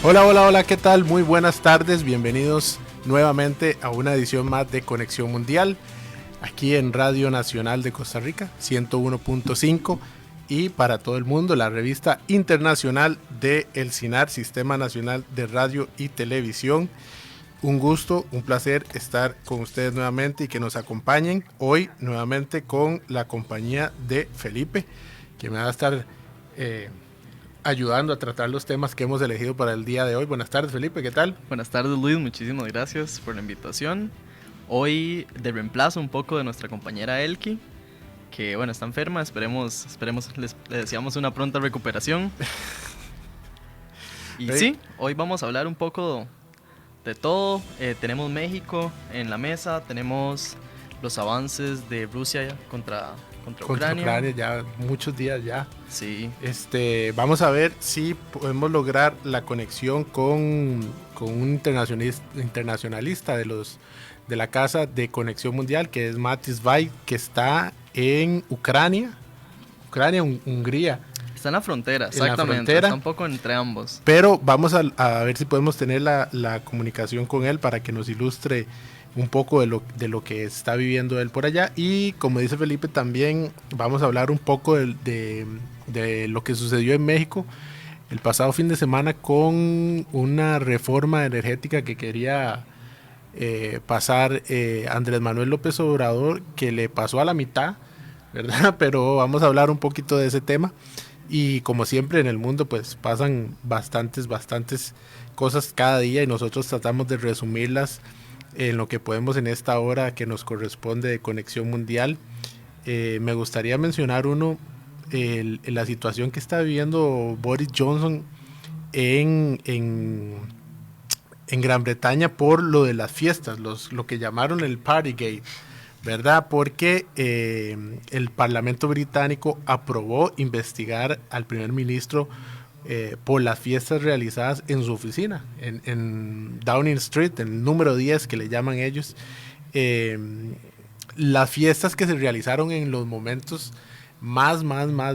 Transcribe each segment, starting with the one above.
Hola, hola, hola, ¿qué tal? Muy buenas tardes, bienvenidos nuevamente a una edición más de Conexión Mundial, aquí en Radio Nacional de Costa Rica, 101.5, y para todo el mundo, la revista internacional de El CINAR, Sistema Nacional de Radio y Televisión. Un gusto, un placer estar con ustedes nuevamente y que nos acompañen hoy nuevamente con la compañía de Felipe, que me va a estar ayudando a tratar los temas que hemos elegido para el día de hoy. Buenas tardes, Felipe, ¿qué tal? Buenas tardes, Luis, muchísimas gracias por la invitación. Hoy de reemplazo un poco de nuestra compañera Elki, que bueno, está enferma, esperemos le deseamos una pronta recuperación. Y sí, hoy vamos a hablar un poco de todo. Tenemos México en la mesa, tenemos los avances de Rusia contra Ucrania. Ya muchos días ya. Sí. Vamos a ver si podemos lograr la conexión con un internacionalista de la Casa de Conexión Mundial, que es Matis Vai, que está en Ucrania, Hungría. Está en la frontera, exactamente. Está un poco entre ambos. Pero vamos a ver si podemos tener la comunicación con él para que nos ilustre un poco de lo que está viviendo él por allá. Y como dice Felipe, también vamos a hablar un poco de lo que sucedió en México el pasado fin de semana con una reforma energética que quería pasar Andrés Manuel López Obrador, que le pasó a la mitad, ¿verdad? Pero vamos a hablar un poquito de ese tema. Y como siempre en el mundo, pues pasan bastantes cosas cada día y nosotros tratamos de resumirlas en lo que podemos en esta hora que nos corresponde de Conexión Mundial. Me gustaría mencionar la situación que está viviendo Boris Johnson en Gran Bretaña por lo de las fiestas, lo que llamaron el Partygate, ¿verdad? Porque el Parlamento británico aprobó investigar al primer ministro por las fiestas realizadas en su oficina, en Downing Street, en el número 10 que le llaman ellos. Las fiestas que se realizaron en los momentos más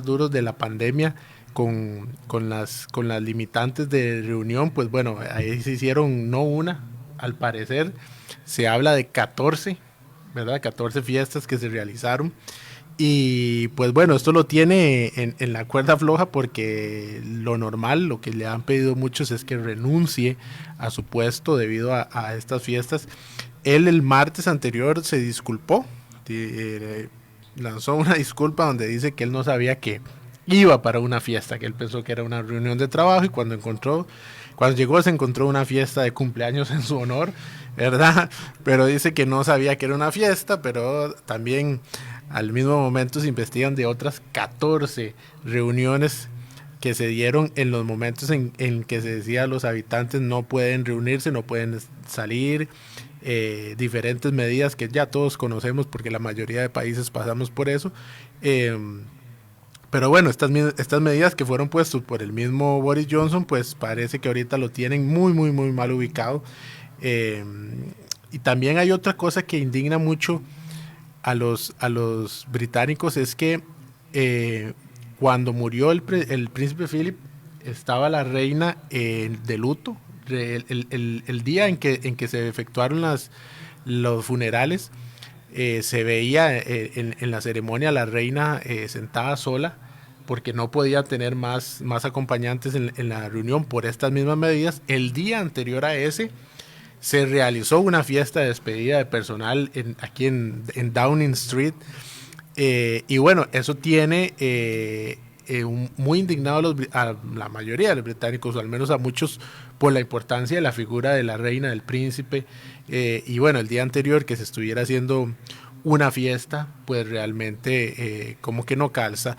duros de la pandemia, con las limitantes de reunión, pues bueno, ahí se hicieron no una, al parecer se habla de 14, ¿verdad? 14 fiestas que se realizaron. Y pues bueno, esto lo tiene en la cuerda floja porque lo normal, lo que le han pedido muchos es que renuncie a su puesto debido a estas fiestas. Él el martes anterior se disculpó, lanzó una disculpa donde dice que él no sabía que iba para una fiesta, que él pensó que era una reunión de trabajo y cuando llegó se encontró una fiesta de cumpleaños en su honor, ¿verdad? Pero dice que no sabía que era una fiesta, pero también al mismo momento se investigan de otras 14 reuniones que se dieron en los momentos en que se decía a los habitantes no pueden reunirse, no pueden salir, diferentes medidas que ya todos conocemos porque la mayoría de países pasamos por eso. Pero bueno, estas medidas que fueron puestas por el mismo Boris Johnson, pues parece que ahorita lo tienen muy mal ubicado. Y también hay otra cosa que indigna mucho a los británicos, es que cuando murió el príncipe Philip, estaba la reina de luto. El día en que se efectuaron los funerales, se veía en la ceremonia la reina sentada sola porque no podía tener más acompañantes en la reunión por estas mismas medidas. El día anterior a ese se realizó una fiesta de despedida de personal aquí en Downing Street, y bueno, eso tiene muy indignado a la mayoría de los británicos, o al menos a muchos, por la importancia de la figura de la reina, del príncipe, y bueno, el día anterior que se estuviera haciendo una fiesta, pues realmente como que no calza.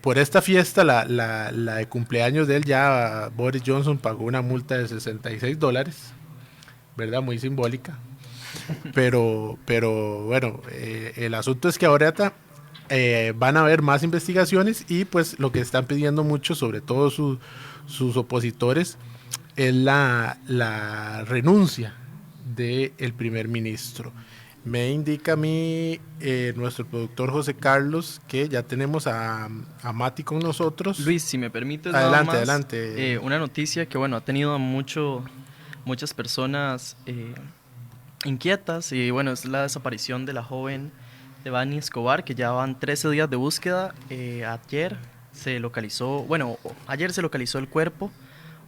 Por esta fiesta, la de cumpleaños de él, ya Boris Johnson pagó una multa de $66, ¿verdad? Muy simbólica. Pero bueno, el asunto es que ahora van a haber más investigaciones y pues lo que están pidiendo mucho, sobre todo sus opositores, es la renuncia del primer ministro. Me indica a mí nuestro productor José Carlos que ya tenemos a Mati con nosotros. Luis, si me permites Adelante, nada más, adelante. una noticia que bueno, ha tenido muchas personas inquietas y bueno, es la desaparición de la joven Devani Escobar, que ya van 13 días de búsqueda. Ayer se localizó, bueno, ayer se localizó el cuerpo,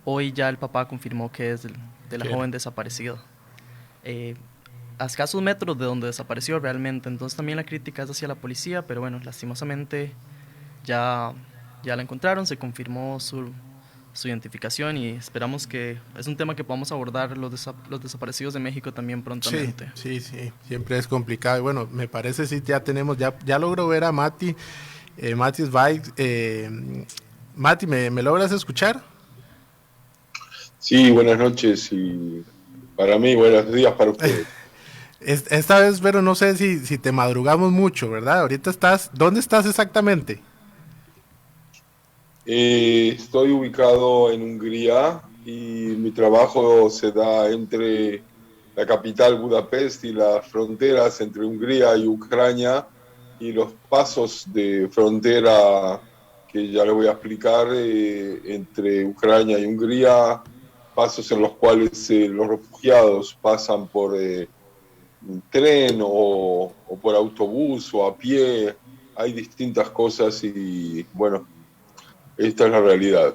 hoy ya el papá confirmó que es de la joven desaparecida. A escasos metros de donde desapareció realmente, entonces también la crítica es hacia la policía, pero bueno, lastimosamente ya la encontraron, se confirmó su identificación y esperamos que es un tema que podamos abordar los desaparecidos de México también prontamente. Sí, siempre es complicado. Y bueno, me parece sí ya tenemos, ya logro ver a Mati, Mati Zweig. Mati, ¿me logras escuchar? Sí, buenas noches y para mí buenos días para ustedes. Esta vez, pero no sé si te madrugamos mucho, ¿verdad? Ahorita ¿dónde estás exactamente? Estoy ubicado en Hungría y mi trabajo se da entre la capital Budapest y las fronteras entre Hungría y Ucrania y los pasos de frontera que ya le voy a explicar entre Ucrania y Hungría, pasos en los cuales los refugiados pasan por tren o por autobús o a pie. Hay distintas cosas y bueno, esta es la realidad.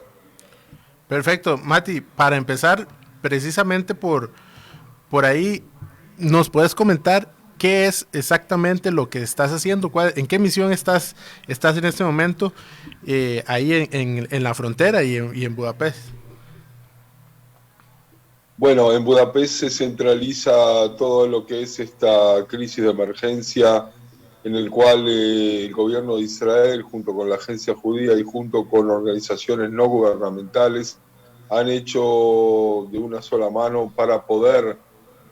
Perfecto, Mati, para empezar, precisamente por ahí, ¿nos puedes comentar qué es exactamente lo que estás haciendo? ¿En qué misión estás en este momento ahí en la frontera y en Budapest? Bueno, en Budapest se centraliza todo lo que es esta crisis de emergencia en el cual el gobierno de Israel, junto con la agencia judía y junto con organizaciones no gubernamentales, han hecho de una sola mano para poder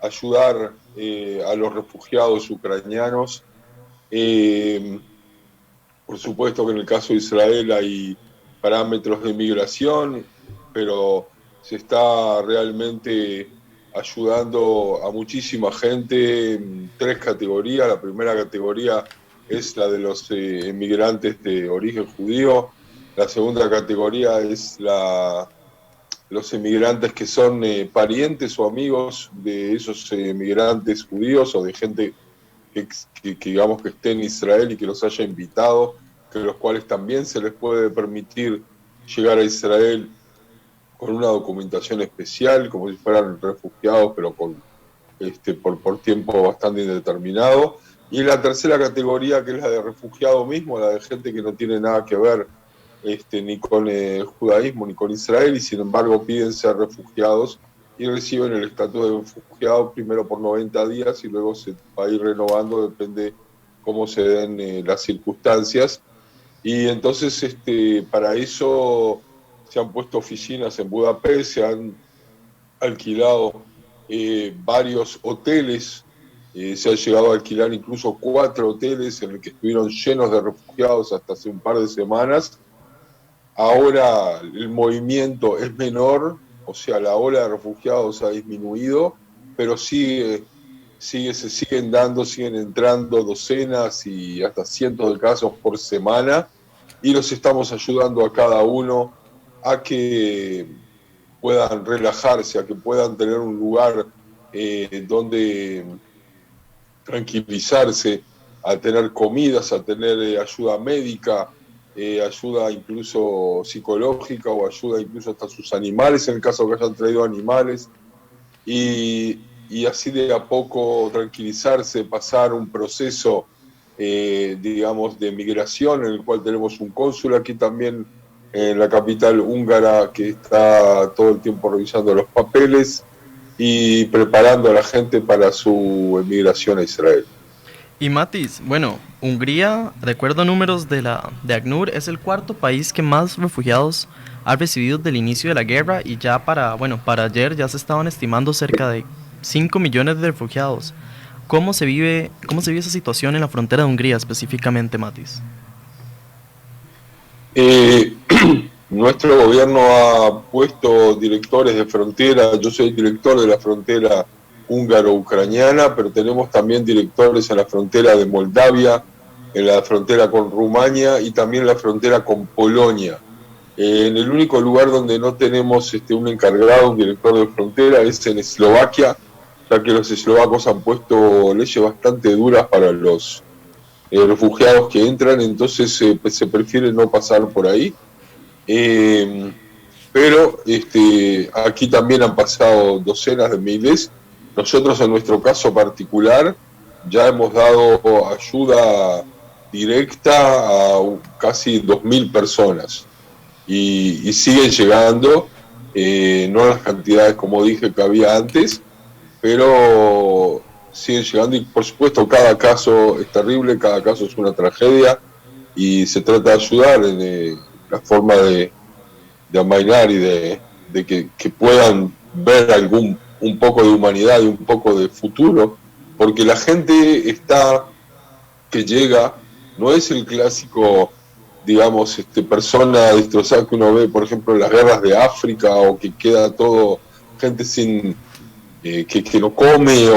ayudar a los refugiados ucranianos. Por supuesto que en el caso de Israel hay parámetros de migración, pero se está realmente ayudando a muchísima gente en 3 categorías. La primera categoría es la de los inmigrantes de origen judío. La segunda categoría es los inmigrantes que son parientes o amigos de esos inmigrantes judíos o de gente que digamos que esté en Israel y que los haya invitado, que los cuales también se les puede permitir llegar a Israel con una documentación especial, como si fueran refugiados, pero por tiempo bastante indeterminado. Y la tercera categoría, que es la de refugiado mismo, la de gente que no tiene nada que ver ni con el judaísmo ni con Israel, y sin embargo piden ser refugiados y reciben el estatus de refugiado primero por 90 días y luego se va a ir renovando, depende cómo se den las circunstancias. Y entonces para eso se han puesto oficinas en Budapest, se han alquilado varios hoteles, se han llegado a alquilar incluso 4 hoteles en los que estuvieron llenos de refugiados hasta hace un par de semanas. Ahora el movimiento es menor, o sea, la ola de refugiados ha disminuido, pero se siguen entrando docenas y hasta cientos de casos por semana, y los estamos ayudando a cada uno a que puedan relajarse, a que puedan tener un lugar donde tranquilizarse, a tener comidas, a tener ayuda médica, ayuda incluso psicológica o ayuda incluso hasta sus animales, en el caso que hayan traído animales, y así de a poco tranquilizarse, pasar un proceso, digamos, de migración, en el cual tenemos un cónsul aquí también en la capital húngara que está todo el tiempo revisando los papeles y preparando a la gente para su emigración a Israel. Y Matis, bueno, Hungría, de acuerdo a números de ACNUR, es el 4º país que más refugiados ha recibido desde el inicio de la guerra, y ya para ayer ya se estaban estimando cerca de 5 millones de refugiados. ¿Cómo se vive esa situación en la frontera de Hungría específicamente, Matis? Nuestro gobierno ha puesto directores de frontera. Yo soy director de la frontera húngaro-ucraniana, pero tenemos también directores en la frontera de Moldavia, en la frontera con Rumania y también en la frontera con Polonia. En el único lugar donde no tenemos un encargado, un director de frontera, es en Eslovaquia, ya que los eslovacos han puesto leyes bastante duras para los refugiados que entran, entonces se prefiere no pasar por ahí. Pero aquí también han pasado docenas de miles. Nosotros en nuestro caso particular ya hemos dado ayuda directa a casi 2.000 personas y siguen llegando, no las cantidades como dije que había antes, pero siguen llegando y por supuesto cada caso es terrible, cada caso es una tragedia y se trata de ayudar en la forma de amainar y de que puedan ver un poco de humanidad y un poco de futuro, porque la gente que llega no es el clásico, digamos, persona destrozada que uno ve, por ejemplo, en las guerras de África, o que queda todo, gente sin que no come,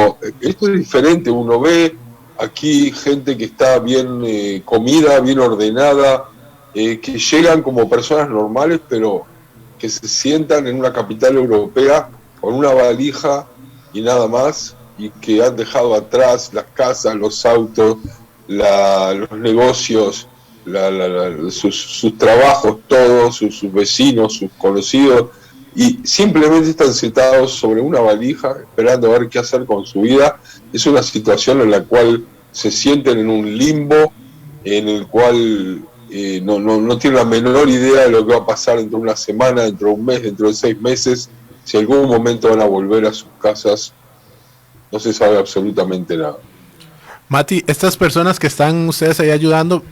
esto es diferente, uno ve aquí gente que está bien comida, bien ordenada, que llegan como personas normales, pero que se sientan en una capital europea con una valija y nada más, y que han dejado atrás las casas, los autos, los negocios, sus trabajos, todos, sus vecinos, sus conocidos, y simplemente están sentados sobre una valija esperando a ver qué hacer con su vida. Es una situación en la cual se sienten en un limbo, en el cual no tienen la menor idea de lo que va a pasar dentro de una semana, dentro de un mes, dentro de 6 meses, si en algún momento van a volver a sus casas. No se sabe absolutamente nada. Mati, estas personas que están ustedes ahí ayudando,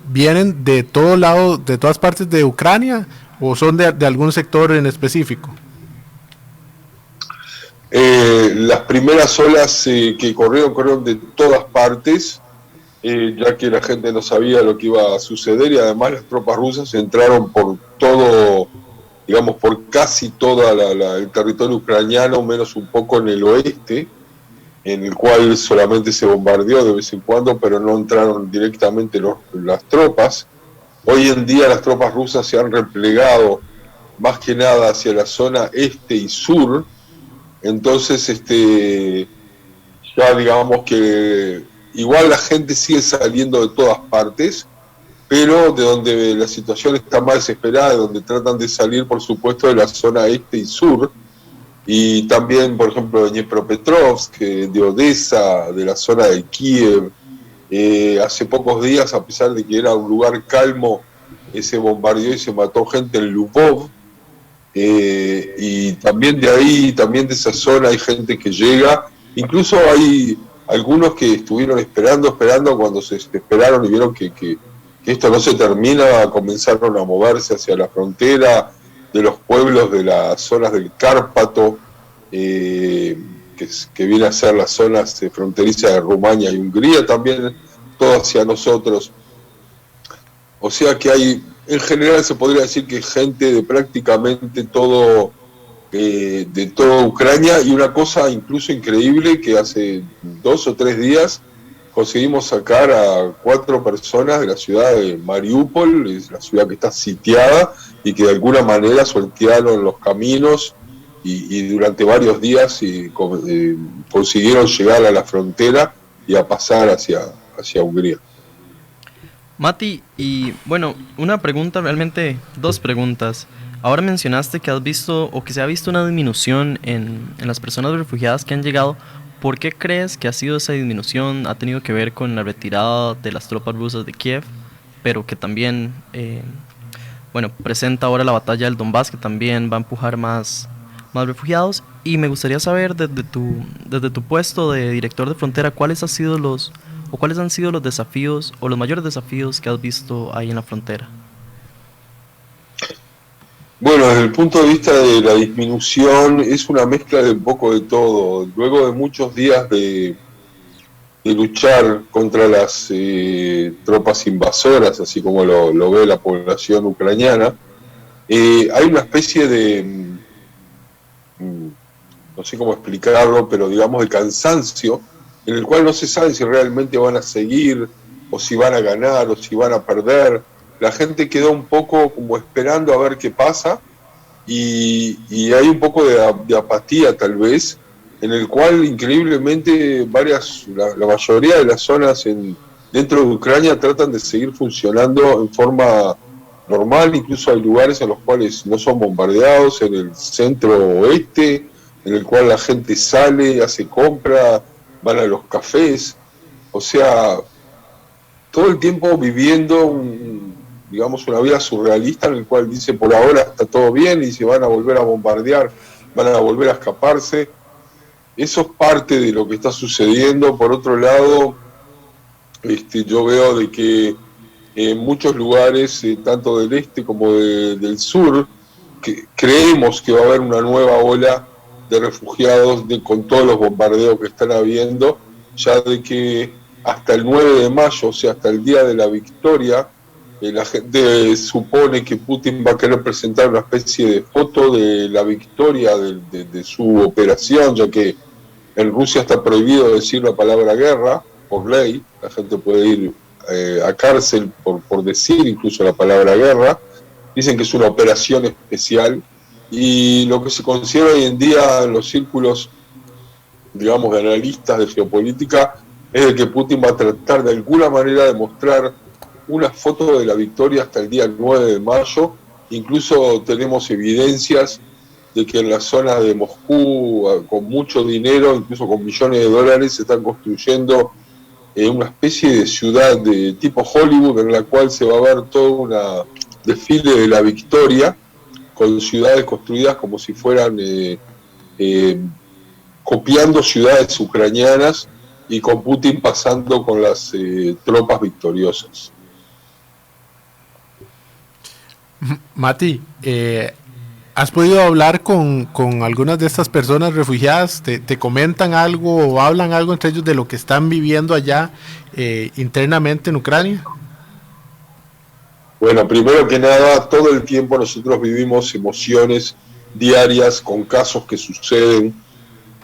¿vienen de todo lado, de todas partes de Ucrania, o son de algún sector en específico? Las primeras olas que corrieron de todas partes, ya que la gente no sabía lo que iba a suceder, y además las tropas rusas entraron por todo, digamos, por casi todo el territorio ucraniano, menos un poco en el oeste, en el cual solamente se bombardeó de vez en cuando, pero no entraron directamente las tropas. Hoy en día las tropas rusas se han replegado más que nada hacia la zona este y sur, entonces ya digamos que igual la gente sigue saliendo de todas partes, pero de donde la situación está más desesperada, de donde tratan de salir, por supuesto, de la zona este y sur, y también, por ejemplo, de Dnipropetrovsk, de Odessa, de la zona de Kiev. Hace pocos días, a pesar de que era un lugar calmo, se bombardeó y se mató gente en Lvov, y también de ahí, también de esa zona hay gente que llega. Incluso hay algunos que estuvieron esperando cuando se esperaron y vieron que esto no se termina, comenzaron a moverse hacia la frontera de los pueblos de las zonas del Cárpato, que viene a ser las zonas fronterizas de Rumania y Hungría, también todo hacia nosotros. O sea que hay, en general se podría decir que gente de prácticamente todo, de toda Ucrania, y una cosa incluso increíble, que hace 2 o 3 días conseguimos sacar a 4 personas de la ciudad de Mariupol, es la ciudad que está sitiada, y que de alguna manera sortearon los caminos y durante varios días consiguieron llegar a la frontera y a pasar hacia Hungría. Mati, y bueno, una pregunta, realmente 2 preguntas. Ahora mencionaste que has visto, o que se ha visto, una disminución en las personas refugiadas que han llegado. ¿Por qué crees que ha sido esa disminución? ¿Ha tenido que ver con la retirada de las tropas rusas de Kiev, pero que también, presenta ahora la batalla del Donbass, que también va a empujar más refugiados? Y me gustaría saber, desde tu puesto de director de frontera, cuáles han sido los desafíos o los mayores desafíos que has visto ahí en la frontera. Bueno, desde el punto de vista de la disminución, es una mezcla de un poco de todo. Luego de muchos días de luchar contra las tropas invasoras, así como lo ve la población ucraniana, hay una especie no sé cómo explicarlo, pero digamos de cansancio, en el cual no se sabe si realmente van a seguir, o si van a ganar, o si van a perder. La gente quedó un poco como esperando a ver qué pasa, y hay un poco de apatía tal vez, en el cual increíblemente la mayoría de las zonas dentro de Ucrania tratan de seguir funcionando en forma normal. Incluso hay lugares en los cuales no son bombardeados, en el centro oeste, en el cual la gente sale, hace compra, van a los cafés, o sea, todo el tiempo viviendo digamos, una vida surrealista, en el cual dice por ahora está todo bien y se van a volver a bombardear, van a volver a escaparse. Eso es parte de lo que está sucediendo. Por otro lado, yo veo de que en muchos lugares, tanto del este como del sur, creemos que va a haber una nueva ola de refugiados con todos los bombardeos que están habiendo, ya de que hasta el 9 de mayo, o sea, hasta el día de la victoria, la gente supone que Putin va a querer presentar una especie de foto de la victoria de su operación, ya que en Rusia está prohibido decir la palabra guerra por ley. La gente puede ir a cárcel por decir incluso la palabra guerra. Dicen que es una operación especial, y lo que se considera hoy en día en los círculos, digamos, de analistas de geopolítica, es de que Putin va a tratar de alguna manera de mostrar una foto de la victoria hasta el día 9 de mayo. Incluso tenemos evidencias de que en la zona de Moscú, con mucho dinero, incluso con millones de dólares, se están construyendo una especie de ciudad de tipo Hollywood, en la cual se va a ver todo un desfile de la victoria, con ciudades construidas como si fueran copiando ciudades ucranianas, y con Putin pasando con las tropas victoriosas. Mati, ¿has podido hablar con algunas de estas personas refugiadas? ¿Te comentan algo o hablan algo entre ellos de lo que están viviendo allá internamente en Ucrania? Bueno, primero que nada, todo el tiempo nosotros vivimos emociones diarias con casos que suceden.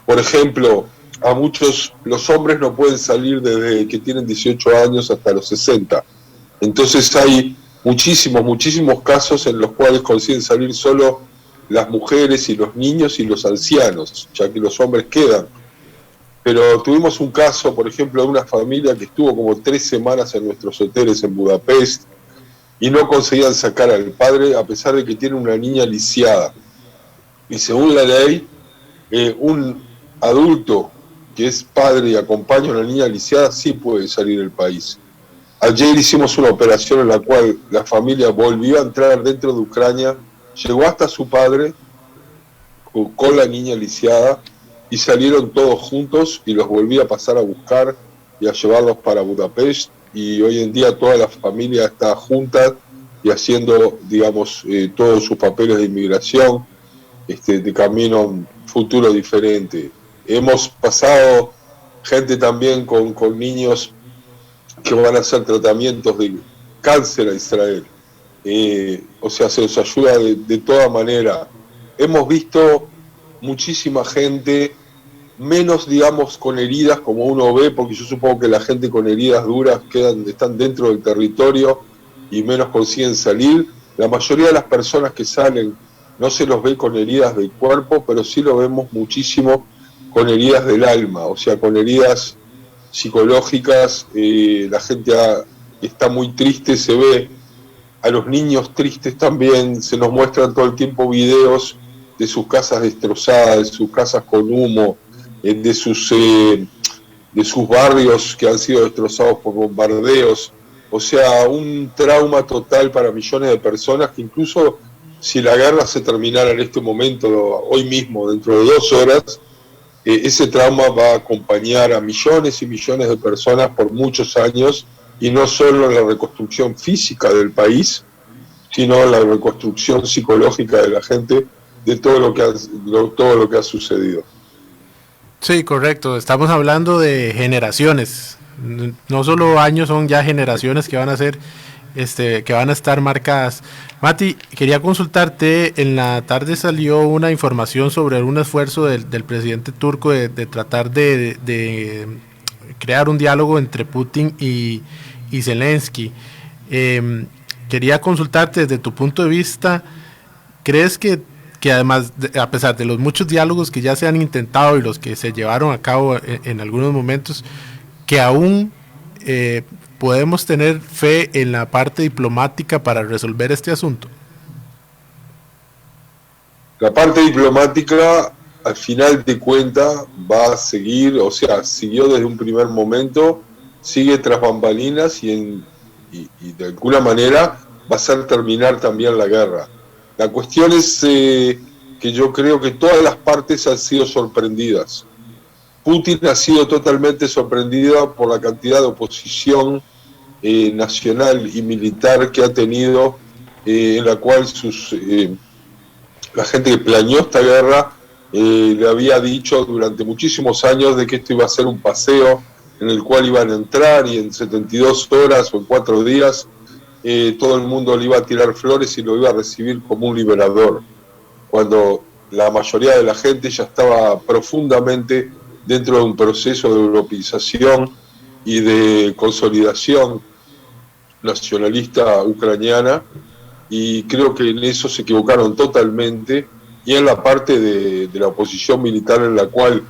Por ejemplo, a muchos, los hombres no pueden salir desde que tienen 18 años hasta los 60. Entonces hay muchísimos casos en los cuales consiguen salir solo las mujeres y los niños y los ancianos, ya que los hombres quedan. Pero tuvimos un caso, por ejemplo, de una familia que estuvo como 3 semanas en nuestros hoteles en Budapest, y no conseguían sacar al padre, a pesar de que tiene una niña lisiada. Y según la ley, un adulto que es padre y acompaña a una niña lisiada sí puede salir del país. Ayer hicimos una operación en la cual la familia volvió a entrar dentro de Ucrania, llegó hasta su padre con la niña lisiada, y salieron todos juntos, y los volví a pasar a buscar y a llevarlos para Budapest, y hoy en día toda la familia está junta y haciendo, digamos, todos sus papeles de inmigración, de camino a un futuro diferente. Hemos pasado gente también con niños que van a hacer tratamientos de cáncer a Israel. O sea, se los ayuda de toda manera. Hemos visto muchísima gente, menos, digamos, con heridas como uno ve, porque yo supongo que la gente con heridas duras están dentro del territorio y menos consiguen salir. La mayoría de las personas que salen no se los ve con heridas del cuerpo, pero sí lo vemos muchísimo con heridas del alma, o sea, con heridas psicológicas. La gente está muy triste, se ve a los niños tristes también, se nos muestran todo el tiempo videos de sus casas destrozadas, de sus casas con humo, de sus barrios que han sido destrozados por bombardeos. O sea, un trauma total para millones de personas, que incluso si la guerra se terminara en este momento, hoy mismo, dentro de 2 horas, ese trauma va a acompañar a millones y millones de personas por muchos años, y no solo en la reconstrucción física del país, sino en la reconstrucción psicológica de la gente, de todo lo que ha sucedido. Sí, correcto. Estamos hablando de generaciones. No solo años, son ya generaciones que van a ser que van a estar marcadas. Mati, quería consultarte, en la tarde salió una información sobre un esfuerzo del presidente turco de tratar de crear un diálogo entre Putin y Zelensky. Quería consultarte desde tu punto de vista, ¿crees que además, a pesar de los muchos diálogos que ya se han intentado y los que se llevaron a cabo en algunos momentos, que aún podemos tener fe en la parte diplomática para resolver este asunto? La parte diplomática, al final de cuentas, va a seguir, o sea, siguió desde un primer momento, sigue tras bambalinas y de alguna manera va a ser terminar también la guerra. La cuestión es que yo creo que todas las partes han sido sorprendidas. Putin ha sido totalmente sorprendido por la cantidad de oposición nacional y militar que ha tenido, en la cual la gente que planeó esta guerra le había dicho durante muchísimos años de que esto iba a ser un paseo en el cual iban a entrar y en 72 horas o en 4 días todo el mundo le iba a tirar flores y lo iba a recibir como un liberador, cuando la mayoría de la gente ya estaba profundamente dentro de un proceso de europeización y de consolidación nacionalista ucraniana, y creo que en eso se equivocaron totalmente, y en la parte de la oposición militar, en la cual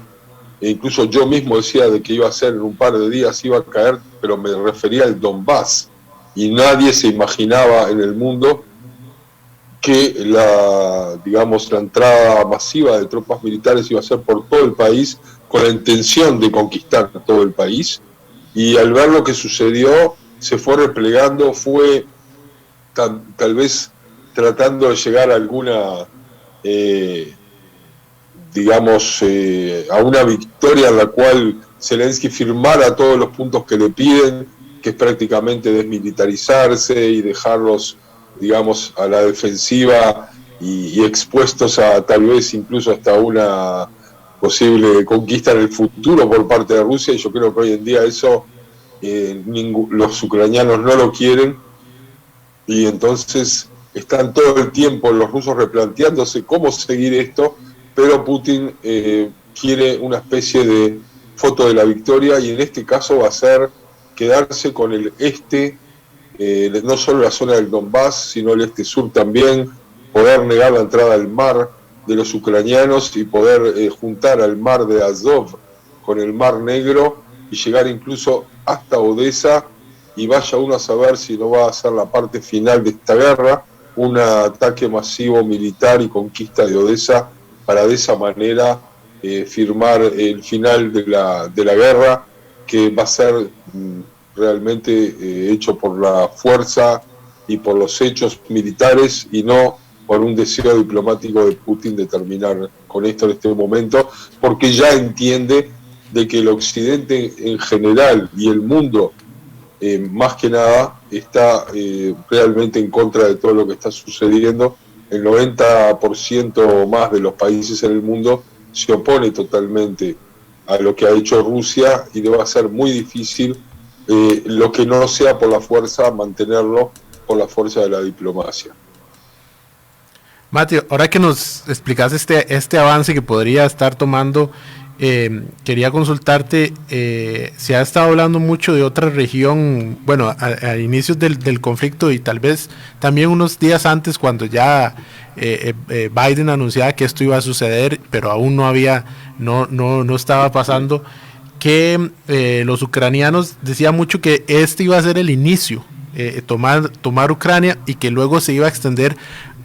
incluso yo mismo decía de que iba a ser en un par de días, iba a caer, pero me refería al Donbass, y nadie se imaginaba en el mundo que la entrada masiva de tropas militares iba a ser por todo el país, con la intención de conquistar todo el país, y al ver lo que sucedió, se fue replegando, fue tal vez tratando de llegar a alguna, a una victoria en la cual Zelensky firmara todos los puntos que le piden, que es prácticamente desmilitarizarse y dejarlos, a la defensiva y expuestos a tal vez incluso hasta una posible conquista en el futuro por parte de Rusia, y yo creo que hoy en día eso los ucranianos no lo quieren, y entonces están todo el tiempo los rusos replanteándose cómo seguir esto, pero Putin quiere una especie de foto de la victoria, y en este caso va a ser quedarse con el no solo la zona del Donbass, sino el este-sur también, poder negar la entrada al mar de los ucranianos y poder juntar al mar de Azov con el mar Negro y llegar incluso hasta Odessa, y vaya uno a saber si no va a ser la parte final de esta guerra, un ataque masivo militar y conquista de Odessa, para de esa manera firmar el final de la guerra, que va a ser realmente hecho por la fuerza y por los hechos militares, y no por un deseo diplomático de Putin de terminar con esto en este momento, porque ya entiende de que el Occidente en general y el mundo más que nada está realmente en contra de todo lo que está sucediendo. El 90% o más de los países en el mundo se opone totalmente a lo que ha hecho Rusia, y le va a ser muy difícil, lo que no sea por la fuerza, mantenerlo por la fuerza de la diplomacia. Mati, ahora que nos explicas este avance que podría estar tomando, quería consultarte, se ha estado hablando mucho de otra región, bueno, a inicios del conflicto, y tal vez también unos días antes, cuando ya Biden anunciaba que esto iba a suceder, pero aún no estaba pasando, que los ucranianos decían mucho que este iba a ser el inicio, tomar Ucrania, y que luego se iba a extender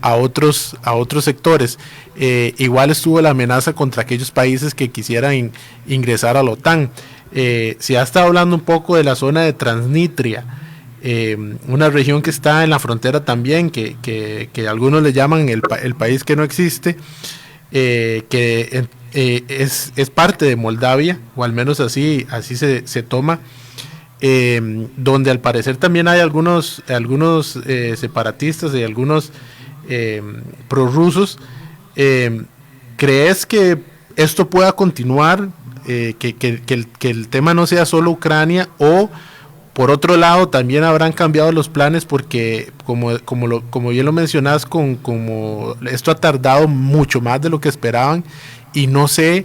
a otros sectores. Igual estuvo la amenaza contra aquellos países que quisieran ingresar a la OTAN. Se ha estado hablando un poco de la zona de Transnistria, una región que está en la frontera también, que algunos le llaman el país que no existe, que es parte de Moldavia, o al menos así se toma, donde al parecer también hay algunos separatistas y algunos prorrusos. ¿Crees que esto pueda continuar, que el tema no sea solo Ucrania, o Por otro lado, también habrán cambiado los planes porque, como bien lo mencionas, como esto ha tardado mucho más de lo que esperaban, y no sé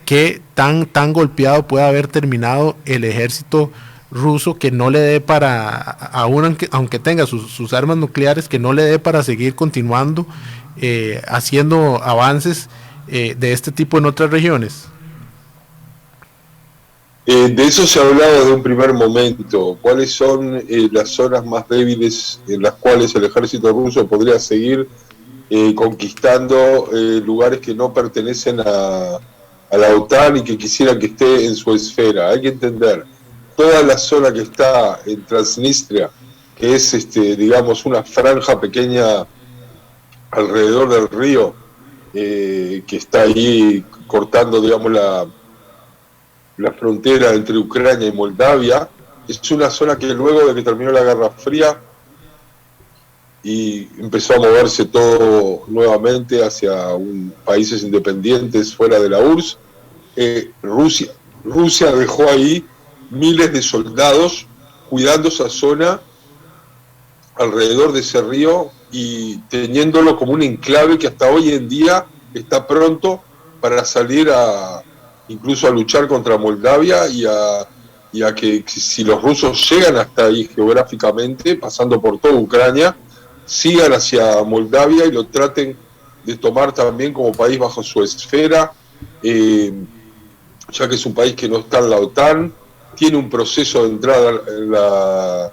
qué tan golpeado puede haber terminado el ejército ruso, que no le dé para, aunque tenga sus armas nucleares, que no le dé para seguir continuando haciendo avances de este tipo en otras regiones. De eso se ha hablado desde un primer momento. ¿Cuáles son las zonas más débiles en las cuales el ejército ruso podría seguir conquistando lugares que no pertenecen a la OTAN y que quisieran que esté en su esfera? Hay que entender, toda la zona que está en Transnistria, que es digamos una franja pequeña alrededor del río, que está ahí cortando, digamos, la frontera entre Ucrania y Moldavia, es una zona que luego de que terminó la Guerra Fría y empezó a moverse todo nuevamente hacia países independientes fuera de la URSS, Rusia dejó ahí miles de soldados cuidando esa zona alrededor de ese río y teniéndolo como un enclave que hasta hoy en día está pronto para salir incluso a luchar contra Moldavia y a que si los rusos llegan hasta ahí geográficamente, pasando por toda Ucrania, sigan hacia Moldavia y lo traten de tomar también como país bajo su esfera, ya que es un país que no está en la OTAN, tiene un proceso de entrada en la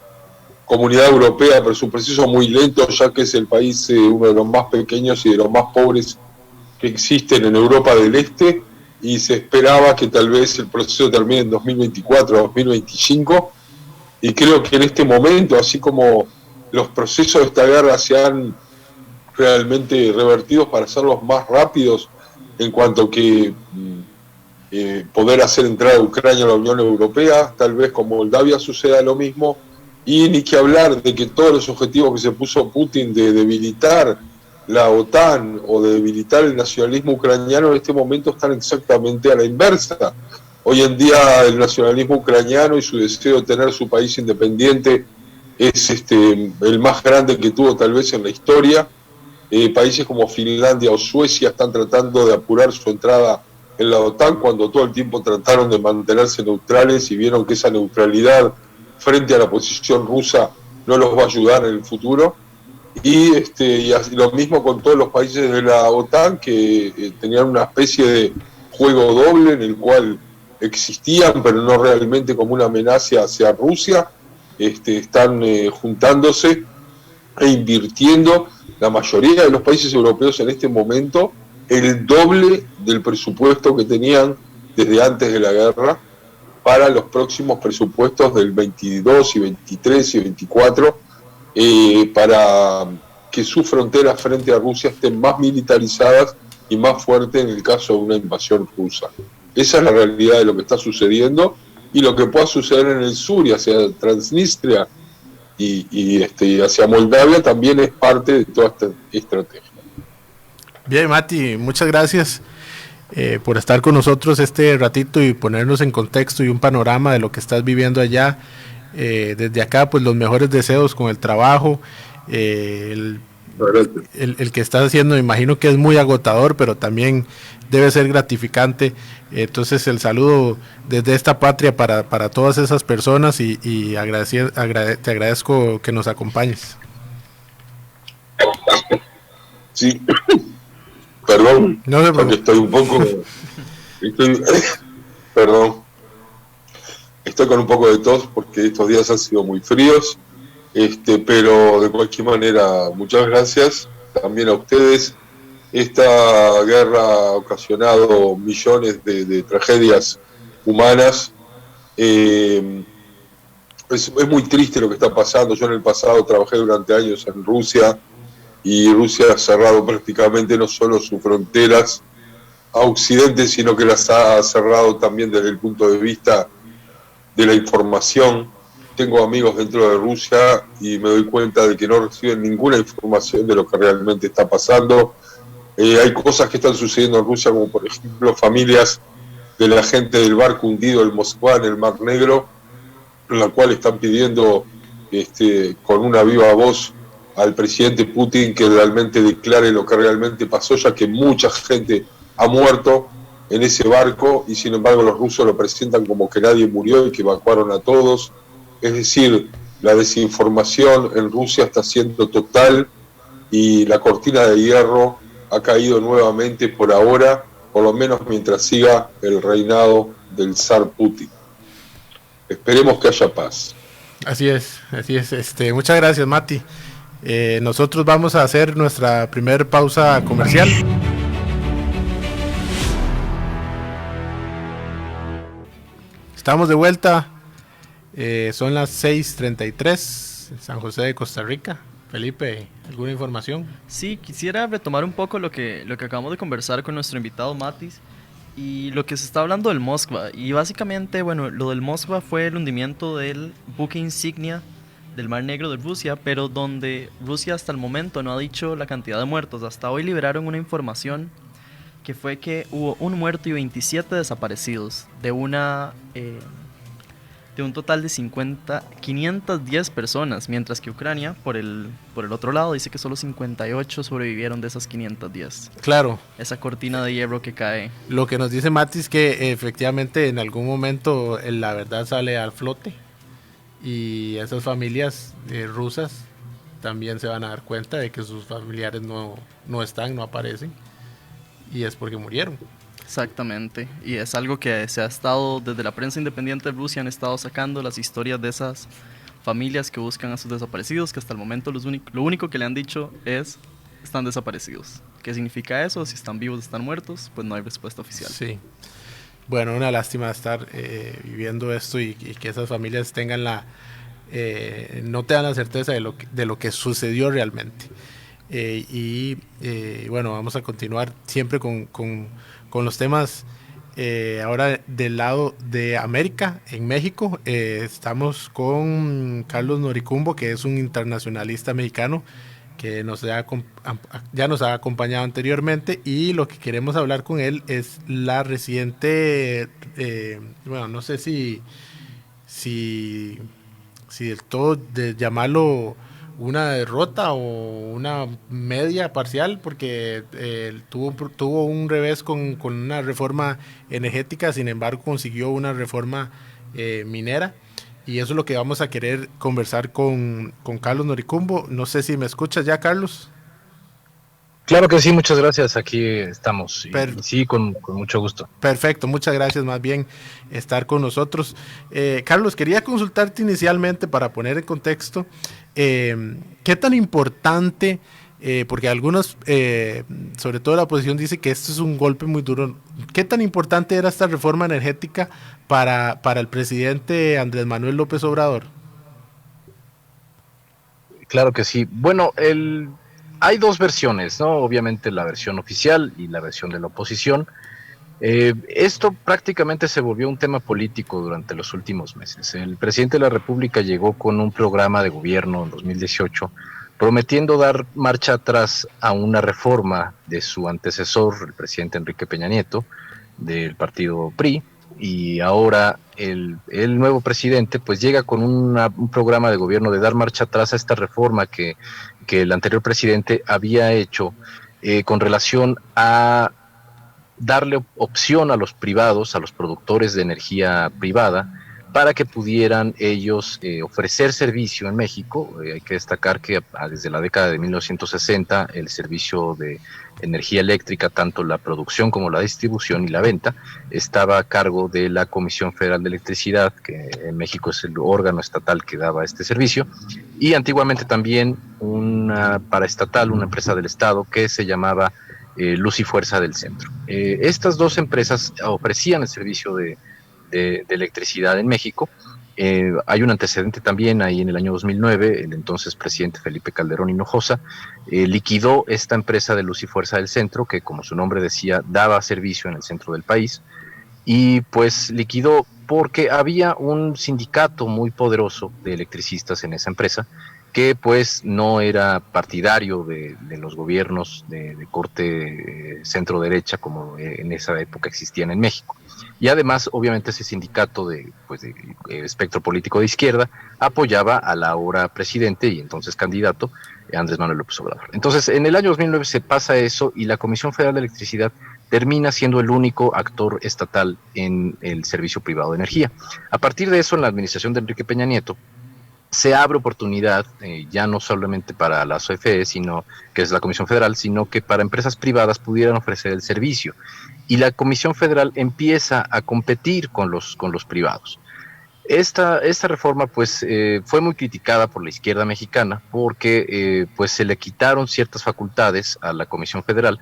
Comunidad Europea, pero es un proceso muy lento, ya que es el país uno de los más pequeños y de los más pobres que existen en Europa del Este, y se esperaba que tal vez el proceso termine en 2024 o 2025, y creo que en este momento, así como los procesos de esta guerra se han realmente revertidos para hacerlos más rápidos en cuanto que poder hacer entrar a Ucrania a la Unión Europea, tal vez con Moldavia suceda lo mismo, y ni que hablar de que todos los objetivos que se puso Putin de debilitar la OTAN o de debilitar el nacionalismo ucraniano en este momento están exactamente a la inversa. Hoy en día el nacionalismo ucraniano y su deseo de tener su país independiente es el más grande que tuvo tal vez en la historia. Países como Finlandia o Suecia están tratando de apurar su entrada en la OTAN cuando todo el tiempo trataron de mantenerse neutrales y vieron que esa neutralidad frente a la posición rusa no los va a ayudar en el futuro. Y lo mismo con todos los países de la OTAN que tenían una especie de juego doble en el cual existían, pero no realmente como una amenaza hacia Rusia. Están juntándose e invirtiendo, la mayoría de los países europeos en este momento, el doble del presupuesto que tenían desde antes de la guerra para los próximos presupuestos del 22 y 23 y 24, para que sus fronteras frente a Rusia estén más militarizadas y más fuertes en el caso de una invasión rusa. Esa es la realidad de lo que está sucediendo, y lo que pueda suceder en el sur y hacia Transnistria y hacia Moldavia también es parte de toda esta estrategia. Bien, Mati, muchas gracias por estar con nosotros este ratito y ponernos en contexto y un panorama de lo que estás viviendo allá. Desde acá, pues los mejores deseos con el trabajo, el que estás haciendo, me imagino que es muy agotador, pero también debe ser gratificante. Entonces el saludo desde esta patria para todas esas personas y te agradezco que nos acompañes. Sí, perdón, no porque estoy un poco... perdón. Estoy con un poco de tos porque estos días han sido muy fríos, pero de cualquier manera, muchas gracias también a ustedes. Esta guerra ha ocasionado millones de tragedias humanas. Es muy triste lo que está pasando. Yo en el pasado trabajé durante años en Rusia, y Rusia ha cerrado prácticamente no solo sus fronteras a Occidente, sino que las ha cerrado también desde el punto de vista de la información. Tengo amigos dentro de Rusia y me doy cuenta de que no reciben ninguna información de lo que realmente está pasando. Hay cosas que están sucediendo en Rusia, como por ejemplo familias de la gente del barco hundido, el Moskva, en el Mar Negro, en la cual están pidiendo con una viva voz al presidente Putin que realmente declare lo que realmente pasó, ya que mucha gente ha muerto en ese barco y sin embargo los rusos lo presentan como que nadie murió y que evacuaron a todos. Es decir, la desinformación en Rusia está siendo total y la cortina de hierro ha caído nuevamente por ahora, por lo menos mientras siga el reinado del zar Putin. Esperemos que haya paz. Así es, así es. Muchas gracias, Mati. Nosotros vamos a hacer nuestra primer pausa comercial. Estamos de vuelta. Son las 6:33 en San José de Costa Rica. Felipe, ¿alguna información? Sí, quisiera retomar un poco lo que acabamos de conversar con nuestro invitado Matis y lo que se está hablando del Moskva. Y básicamente, bueno, lo del Moskva fue el hundimiento del buque insignia del Mar Negro de Rusia, pero donde Rusia hasta el momento no ha dicho la cantidad de muertos. Hasta hoy liberaron una información que fue que hubo un muerto y 27 desaparecidos de un total de 510 personas, mientras que Ucrania, por el otro lado, dice que solo 58 sobrevivieron de esas 510. Claro. Esa cortina de hierro que cae. Lo que nos dice Mati es que efectivamente en algún momento la verdad sale al flote y esas familias rusas también se van a dar cuenta de que sus familiares no aparecen y es porque murieron. Exactamente, y es algo que se ha estado, desde la prensa independiente de Rusia han estado sacando las historias de esas familias que buscan a sus desaparecidos, que hasta el momento lo único que le han dicho es están desaparecidos. ¿Qué significa eso? Si están vivos, están muertos, pues no hay respuesta oficial. Sí. Bueno, una lástima estar viviendo esto y que esas familias tengan no te dan la certeza de lo que sucedió realmente. Bueno, vamos a continuar siempre con los temas. Ahora del lado de América, en México, estamos con Carlos Noricumbo, que es un internacionalista mexicano que ya nos ha acompañado anteriormente, y lo que queremos hablar con él es la reciente, bueno, no sé si del todo de llamarlo una derrota o una media parcial, porque tuvo un revés con una reforma energética, sin embargo consiguió una reforma minera, y eso es lo que vamos a querer conversar con Carlos Noricumbo. No sé si me escuchas ya, Carlos. Claro que sí, muchas gracias, aquí estamos, y sí, con mucho gusto. Perfecto, muchas gracias más bien estar con nosotros. Carlos, quería consultarte inicialmente para poner en contexto, ¿qué tan importante, porque algunos, sobre todo la oposición, dice que esto es un golpe muy duro, qué tan importante era esta reforma energética para el presidente Andrés Manuel López Obrador? Claro que sí, bueno, hay dos versiones, ¿no? Obviamente la versión oficial y la versión de la oposición. Esto prácticamente se volvió un tema político durante los últimos meses. El presidente de la República llegó con un programa de gobierno en 2018 prometiendo dar marcha atrás a una reforma de su antecesor, el presidente Enrique Peña Nieto, del partido PRI, y ahora el nuevo presidente pues llega con un programa de gobierno de dar marcha atrás a esta reforma que el anterior presidente había hecho con relación a darle opción a los privados, a los productores de energía privada, para que pudieran ellos ofrecer servicio en México. Hay que destacar que desde la década de 1960 el servicio de energía eléctrica, tanto la producción como la distribución y la venta, estaba a cargo de la Comisión Federal de Electricidad, que en México es el órgano estatal que daba este servicio, y antiguamente también una paraestatal, una empresa del Estado que se llamaba Luz y Fuerza del Centro. Estas dos empresas ofrecían el servicio de electricidad en México. Hay un antecedente también ahí en el año 2009, el entonces presidente Felipe Calderón Hinojosa liquidó esta empresa de Luz y Fuerza del Centro, que como su nombre decía, daba servicio en el centro del país, y pues liquidó porque había un sindicato muy poderoso de electricistas en esa empresa que pues no era partidario de los gobiernos de corte centro derecha como en esa época existían en México. Y además, obviamente, ese sindicato de espectro político de izquierda apoyaba al ahora presidente y entonces candidato Andrés Manuel López Obrador. Entonces, en el año 2009 se pasa eso y la Comisión Federal de Electricidad termina siendo el único actor estatal en el servicio privado de energía. A partir de eso, en la administración de Enrique Peña Nieto, se abre oportunidad, ya no solamente para la CFE, sino que es la Comisión Federal, sino que para empresas privadas pudieran ofrecer el servicio. Y la Comisión Federal empieza a competir con los privados. Esta reforma pues fue muy criticada por la izquierda mexicana porque pues se le quitaron ciertas facultades a la Comisión Federal,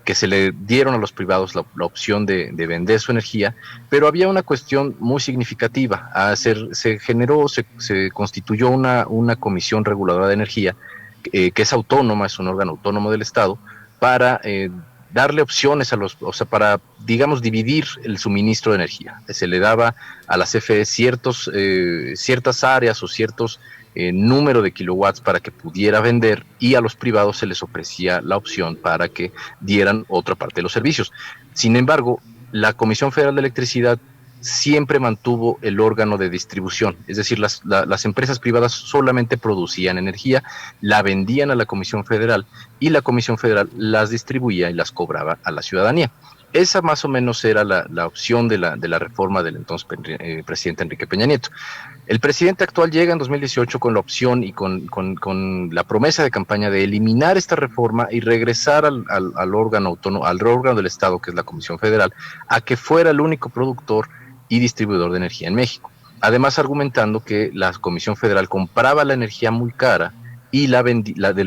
que se le dieron a los privados la opción de vender su energía, pero había una cuestión muy significativa. Se constituyó una comisión reguladora de energía que es autónoma, es un órgano autónomo del Estado, para darle opciones para, digamos, dividir el suministro de energía. Se le daba a la CFE ciertas áreas o ciertos número de kilowatts para que pudiera vender, y a los privados se les ofrecía la opción para que dieran otra parte de los servicios. Sin embargo, la Comisión Federal de Electricidad siempre mantuvo el órgano de distribución, es decir, las empresas privadas solamente producían energía, la vendían a la Comisión Federal y la Comisión Federal las distribuía y las cobraba a la ciudadanía. Esa más o menos era la opción de la reforma del entonces presidente Enrique Peña Nieto. El presidente actual llega en 2018 con la opción y con la promesa de campaña de eliminar esta reforma y regresar al órgano autónomo, al órgano del Estado, que es la Comisión Federal, a que fuera el único productor y distribuidor de energía en México. Además, argumentando que la Comisión Federal compraba la energía muy cara y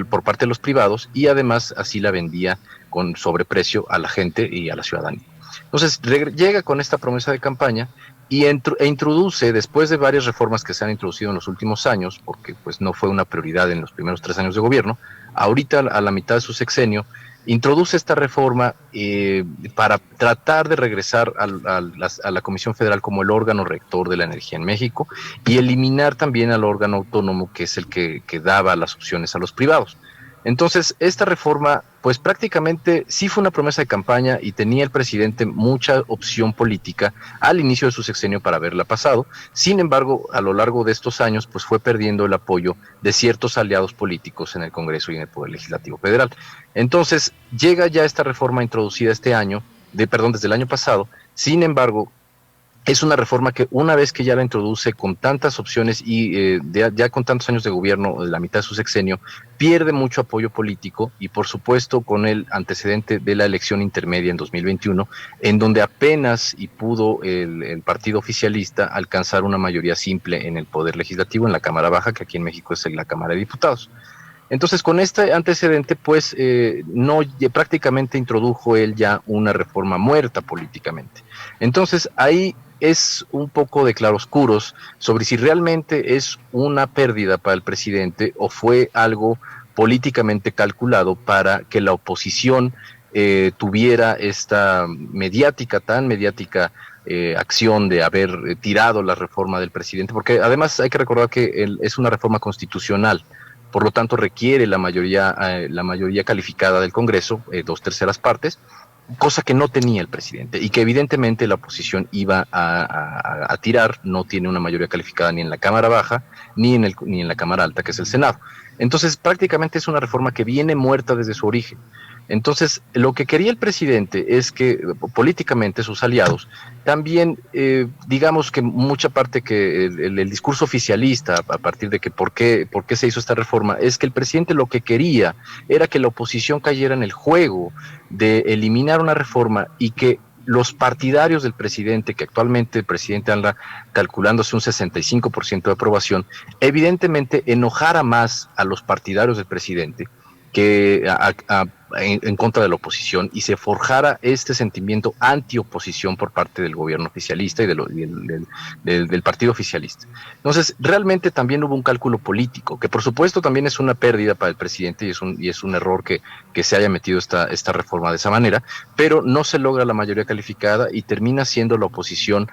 por parte de los privados, y además así la vendía con sobreprecio a la gente y a la ciudadanía. Entonces llega con esta promesa de campaña e introduce, después de varias reformas que se han introducido en los últimos años, porque pues no fue una prioridad en los primeros 3 años de gobierno, ahorita a la mitad de su sexenio, introduce esta reforma para tratar de regresar a la Comisión Federal como el órgano rector de la energía en México y eliminar también al órgano autónomo, que es el que daba las opciones a los privados. Entonces, esta reforma, pues prácticamente sí fue una promesa de campaña y tenía el presidente mucha opción política al inicio de su sexenio para haberla pasado. Sin embargo, a lo largo de estos años, pues fue perdiendo el apoyo de ciertos aliados políticos en el Congreso y en el Poder Legislativo Federal. Entonces, llega ya esta reforma introducida desde el año pasado. Sin embargo, es una reforma que una vez que ya la introduce con tantas opciones y ya con tantos años de gobierno, la mitad de su sexenio, pierde mucho apoyo político y por supuesto con el antecedente de la elección intermedia en 2021, en donde apenas pudo el partido oficialista alcanzar una mayoría simple en el Poder Legislativo, en la Cámara Baja, que aquí en México es la Cámara de Diputados. Entonces, con este antecedente, pues prácticamente introdujo él ya una reforma muerta políticamente. Entonces, ahí es un poco de claroscuros sobre si realmente es una pérdida para el presidente o fue algo políticamente calculado para que la oposición tuviera esta tan mediática acción de haber tirado la reforma del presidente, porque además hay que recordar que es una reforma constitucional. Por lo tanto, requiere la mayoría calificada del Congreso, 2/3 partes, cosa que no tenía el presidente y que evidentemente la oposición iba a tirar. No tiene una mayoría calificada ni en la Cámara Baja ni en la Cámara Alta, que es el Senado. Entonces, prácticamente es una reforma que viene muerta desde su origen. Entonces, lo que quería el presidente es que políticamente sus aliados también, digamos que mucha parte que el discurso oficialista a partir de que por qué se hizo esta reforma, es que el presidente lo que quería era que la oposición cayera en el juego de eliminar una reforma y que los partidarios del presidente, que actualmente el presidente anda calculándose un 65% de aprobación, evidentemente enojara más a los partidarios del presidente que en contra de la oposición, y se forjara este sentimiento antioposición por parte del gobierno oficialista y del partido oficialista. Entonces, realmente también hubo un cálculo político, que por supuesto también es una pérdida para el presidente y es un error que se haya metido esta reforma de esa manera, pero no se logra la mayoría calificada y termina siendo la oposición,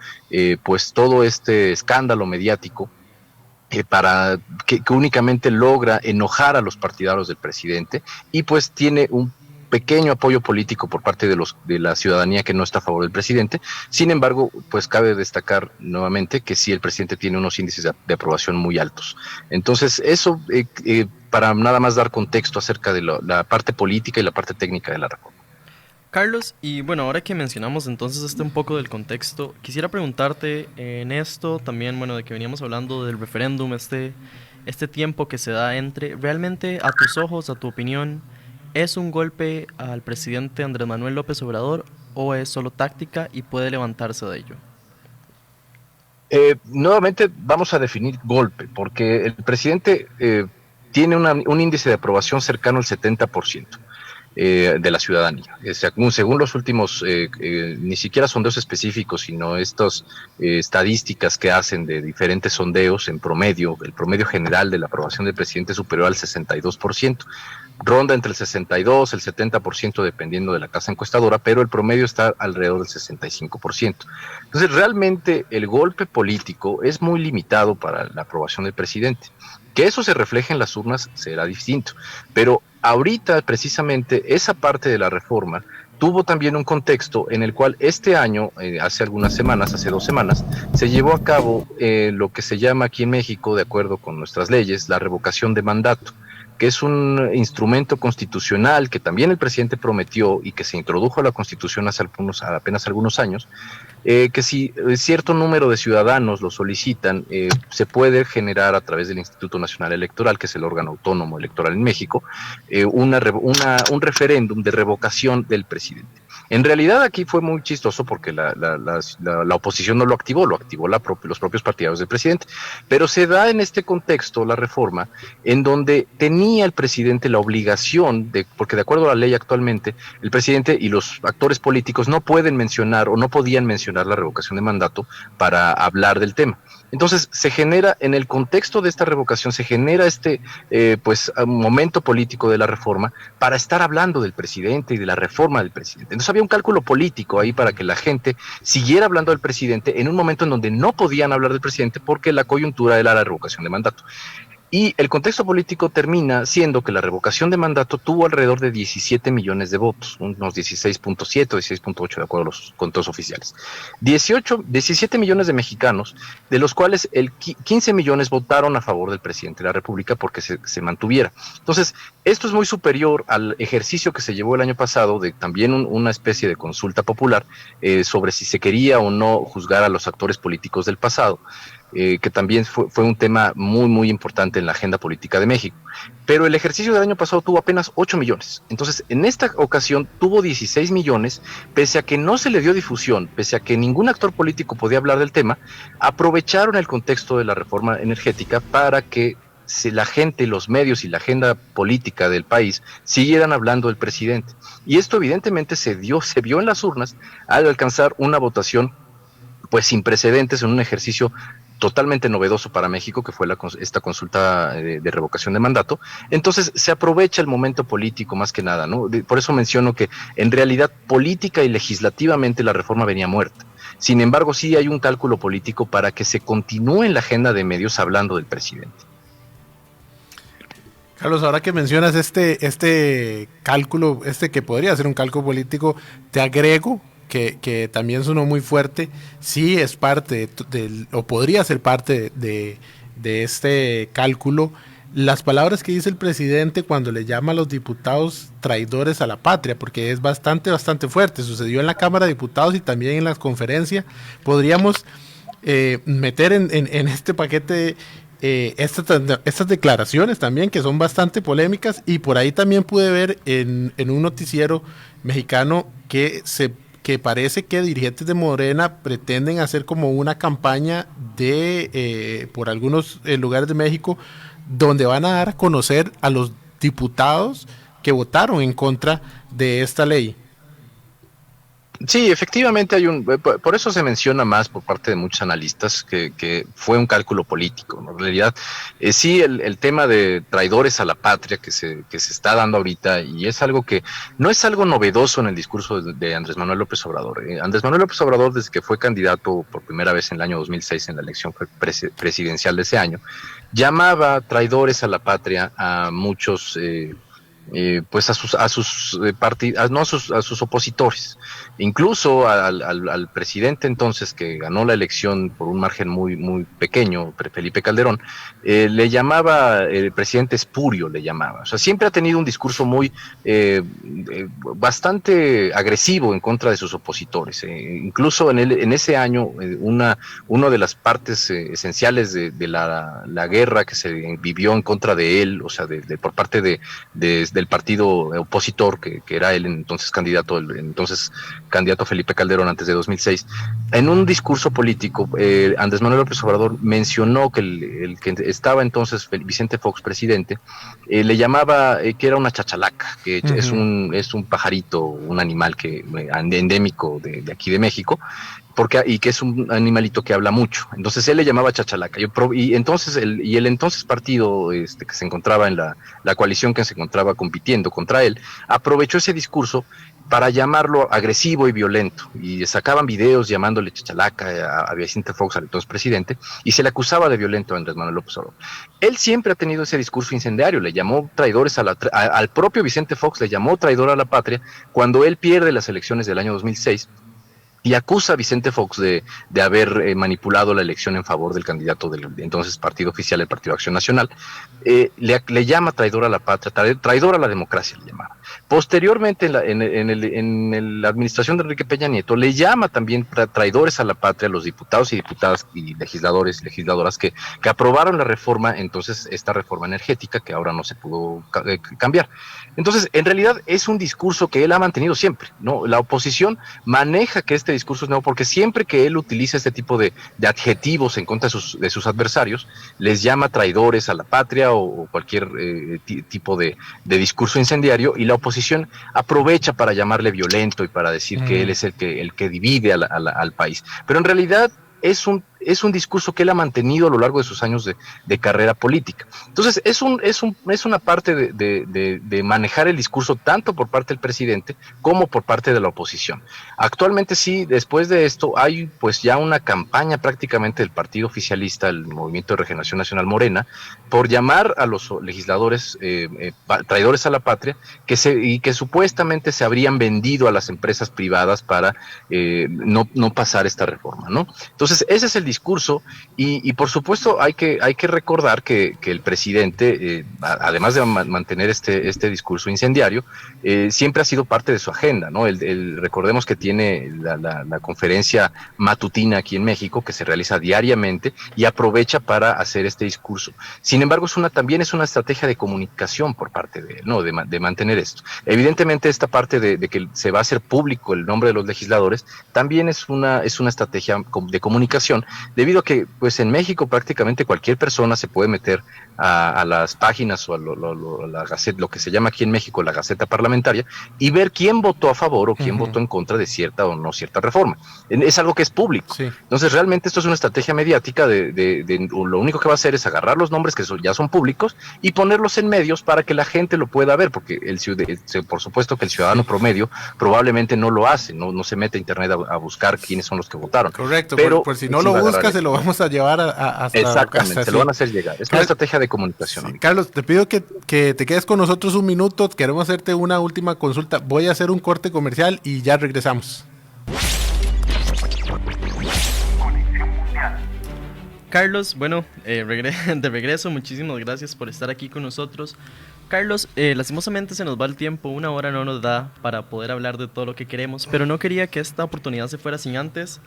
pues todo este escándalo mediático que únicamente logra enojar a los partidarios del presidente y pues tiene un pequeño apoyo político por parte de la ciudadanía que no está a favor del presidente. Sin embargo, pues cabe destacar nuevamente que sí, el presidente tiene unos índices de aprobación muy altos. Entonces, eso para nada más dar contexto acerca de la parte política y la parte técnica de la reforma. Carlos, y bueno, ahora que mencionamos entonces un poco del contexto, quisiera preguntarte en esto también, bueno, de que veníamos hablando del referéndum, este tiempo que se da entre, realmente a tus ojos, a tu opinión, ¿es un golpe al presidente Andrés Manuel López Obrador o es solo táctica y puede levantarse de ello? Nuevamente vamos a definir golpe, porque el presidente tiene un índice de aprobación cercano al 70%. De la ciudadanía. Según los últimos, ni siquiera sondeos específicos, sino estas estadísticas que hacen de diferentes sondeos, en promedio, el promedio general de la aprobación del presidente es superior al 62%. Ronda entre el 62 y el 70% dependiendo de la casa encuestadora, pero el promedio está alrededor del 65%. Entonces, realmente el golpe político es muy limitado para la aprobación del presidente. Que eso se refleje en las urnas será distinto, pero ahorita precisamente esa parte de la reforma tuvo también un contexto en el cual este año, hace 2 semanas, se llevó a cabo lo que se llama aquí en México, de acuerdo con nuestras leyes, la revocación de mandato, que es un instrumento constitucional que también el presidente prometió y que se introdujo a la Constitución hace apenas algunos años, que si cierto número de ciudadanos lo solicitan, se puede generar a través del Instituto Nacional Electoral, que es el órgano autónomo electoral en México, un referéndum de revocación del presidente. En realidad aquí fue muy chistoso porque la oposición no lo activó los propios partidarios del presidente, pero se da en este contexto la reforma en donde tenía el presidente la obligación porque de acuerdo a la ley actualmente, el presidente y los actores políticos no pueden mencionar o no podían mencionar la revocación de mandato para hablar del tema. Entonces se genera, en el contexto de esta revocación, se genera momento político de la reforma para estar hablando del presidente y de la reforma del presidente. Entonces había un cálculo político ahí para que la gente siguiera hablando del presidente en un momento en donde no podían hablar del presidente porque la coyuntura era la revocación de mandato. Y el contexto político termina siendo que la revocación de mandato tuvo alrededor de 17 millones de votos, unos 16.7 o 16.8 de acuerdo a los conteos oficiales. 17 millones de mexicanos, de los cuales 15 millones votaron a favor del presidente de la República porque se mantuviera. Entonces, esto es muy superior al ejercicio que se llevó el año pasado de también una especie de consulta popular sobre si se quería o no juzgar a los actores políticos del pasado. Que también fue un tema muy, muy importante en la agenda política de México. Pero el ejercicio del año pasado tuvo apenas 8 millones. Entonces, en esta ocasión tuvo 16 millones, pese a que no se le dio difusión, pese a que ningún actor político podía hablar del tema, aprovecharon el contexto de la reforma energética para que la gente, los medios y la agenda política del país siguieran hablando del presidente. Y esto evidentemente se vio en las urnas al alcanzar una votación pues sin precedentes en un ejercicio totalmente novedoso para México, que fue esta consulta de revocación de mandato. Entonces se aprovecha el momento político más que nada, ¿no? Por eso menciono que en realidad política y legislativamente la reforma venía muerta. Sin embargo, sí hay un cálculo político para que se continúe en la agenda de medios hablando del presidente. Carlos, ahora que mencionas este cálculo, que podría ser un cálculo político, te agrego que también sonó muy fuerte, sí es parte o podría ser parte de este cálculo, las palabras que dice el presidente cuando le llama a los diputados traidores a la patria, porque es bastante fuerte, sucedió en la Cámara de Diputados y también en la conferencia. Podríamos meter en este paquete estas declaraciones también, que son bastante polémicas, y por ahí también pude ver en un noticiero mexicano que parece que dirigentes de Morena pretenden hacer como una campaña por algunos lugares de México, donde van a dar a conocer a los diputados que votaron en contra de esta ley. Sí, efectivamente hay por eso se menciona más por parte de muchos analistas que fue un cálculo político, ¿no? En realidad, sí, el tema de traidores a la patria que se está dando ahorita, y es algo que no es algo novedoso en el discurso de Andrés Manuel López Obrador. Andrés Manuel López Obrador, desde que fue candidato por primera vez en el año 2006 en la elección presidencial de ese año, llamaba traidores a la patria a muchos pues a sus opositores, incluso al presidente entonces que ganó la elección por un margen muy pequeño, Felipe Calderón, le llamaba el presidente espurio, le llamaba. O sea, siempre ha tenido un discurso muy bastante agresivo en contra de sus opositores. Incluso en ese año, una de las partes esenciales de la guerra que se vivió en contra de él, o sea, por parte del partido opositor, que era él entonces candidato Felipe Calderón antes de 2006, en un discurso político, Andrés Manuel López Obrador mencionó que el que estaba entonces Vicente Fox presidente, le llamaba que era una chachalaca, que es un pajarito, un animal endémico de aquí de México, y que es un animalito que habla mucho. Entonces él le llamaba chachalaca. Y entonces el entonces partido que se encontraba en la coalición que se encontraba compitiendo contra él, aprovechó ese discurso para llamarlo agresivo y violento, y sacaban videos llamándole chachalaca a Vicente Fox, al entonces presidente, y se le acusaba de violento a Andrés Manuel López Obrador. Él siempre ha tenido ese discurso incendiario, le llamó traidores al propio Vicente Fox, le llamó traidor a la patria cuando él pierde las elecciones del año 2006, y acusa a Vicente Fox de haber manipulado la elección en favor del candidato del entonces partido oficial, el Partido Acción Nacional. Le llama traidor a la patria, traidor a la democracia, le llamaba. Posteriormente, en la administración de Enrique Peña Nieto, le llama también traidores a la patria a los diputados y diputadas y legisladores y legisladoras que aprobaron la reforma, entonces esta reforma energética que ahora no se pudo cambiar. Entonces, en realidad es un discurso que él ha mantenido siempre, ¿no? La oposición maneja que este discurso es nuevo porque siempre que él utiliza este tipo de adjetivos en contra de sus adversarios, les llama traidores a la patria o cualquier tipo de discurso incendiario, y la oposición aprovecha para llamarle violento y para decir que él es el que divide al país. Pero en realidad es un discurso que él ha mantenido a lo largo de sus años de carrera política. Entonces, es una parte de manejar el discurso tanto por parte del presidente como por parte de la oposición. Actualmente sí, después de esto, hay pues ya una campaña prácticamente del partido oficialista, el Movimiento de Regeneración Nacional Morena, por llamar a los legisladores traidores a la patria, y que supuestamente se habrían vendido a las empresas privadas para no pasar esta reforma, ¿no? Entonces, ese es el discurso, y por supuesto hay que recordar que el presidente, además de mantener este discurso incendiario, siempre ha sido parte de su agenda, ¿no? Recordemos que tiene la conferencia matutina aquí en México, que se realiza diariamente, y aprovecha para hacer este discurso. Sin embargo, también es una estrategia de comunicación por parte de él, ¿no? De mantener esto. Evidentemente, esta parte de que se va a hacer público el nombre de los legisladores, también es una estrategia de comunicación, debido a que pues en México prácticamente cualquier persona se puede meter a las páginas o a la Gaceta, lo que se llama aquí en México la Gaceta Parlamentaria, y ver quién votó a favor o quién votó en contra de cierta o no cierta reforma. Es algo que es público. Sí. Entonces, realmente esto es una estrategia mediática lo único que va a hacer es agarrar los nombres que ya son públicos y ponerlos en medios para que la gente lo pueda ver, porque por supuesto que el ciudadano promedio probablemente no lo hace, no se mete a internet a buscar quiénes son los que votaron. Correcto, pero por si no lo busca, se lo vamos a llevar hasta exactamente, casa, se lo van a hacer llegar. Es una estrategia de comunicación. Sí. Carlos, te pido que te quedes con nosotros un minuto, queremos hacerte una última consulta. Voy a hacer un corte comercial y ya regresamos. Carlos, bueno, de regreso, muchísimas gracias por estar aquí con nosotros. Carlos, lastimosamente se nos va el tiempo, 1 hora no nos da para poder hablar de todo lo que queremos, pero no quería que esta oportunidad se fuera sin antes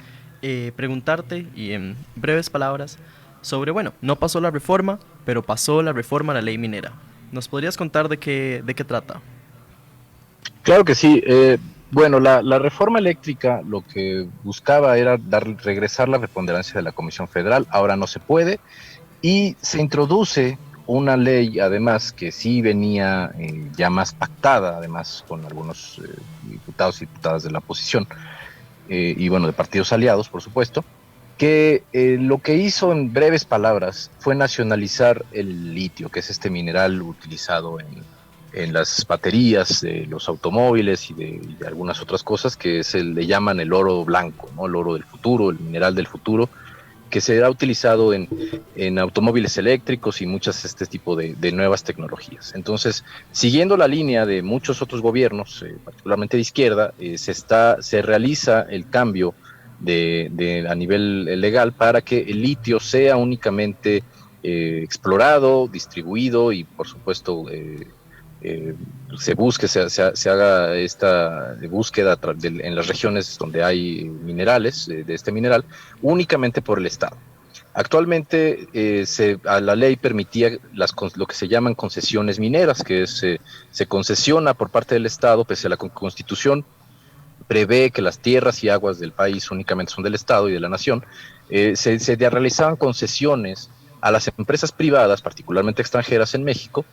preguntarte, y en breves palabras, sobre, bueno, no pasó la reforma, pero pasó la reforma a la ley minera. ¿Nos podrías contar de qué trata? Claro que sí. Bueno, la reforma eléctrica lo que buscaba era regresar la preponderancia de la Comisión Federal. Ahora no se puede, y se introduce una ley además que sí venía ya más pactada, además con algunos diputados y diputadas de la oposición, y bueno, de partidos aliados, por supuesto, que lo que hizo en breves palabras fue nacionalizar el litio, que es este mineral utilizado en las baterías de los automóviles y de algunas otras cosas, que le llaman el oro blanco, ¿no? El oro del futuro, el mineral del futuro, que será utilizado en automóviles eléctricos y muchas este tipo de nuevas tecnologías. Entonces, siguiendo la línea de muchos otros gobiernos, particularmente de izquierda, se realiza el cambio a nivel legal para que el litio sea únicamente explorado, distribuido y por supuesto se haga esta búsqueda en las regiones donde hay minerales de este mineral únicamente por el Estado. Actualmente la ley permitía lo que se llaman concesiones mineras, que se concesiona por parte del Estado, pese a la Constitución prevé que las tierras y aguas del país únicamente son del Estado y de la nación. Se realizaban concesiones a las empresas privadas, particularmente extranjeras en México,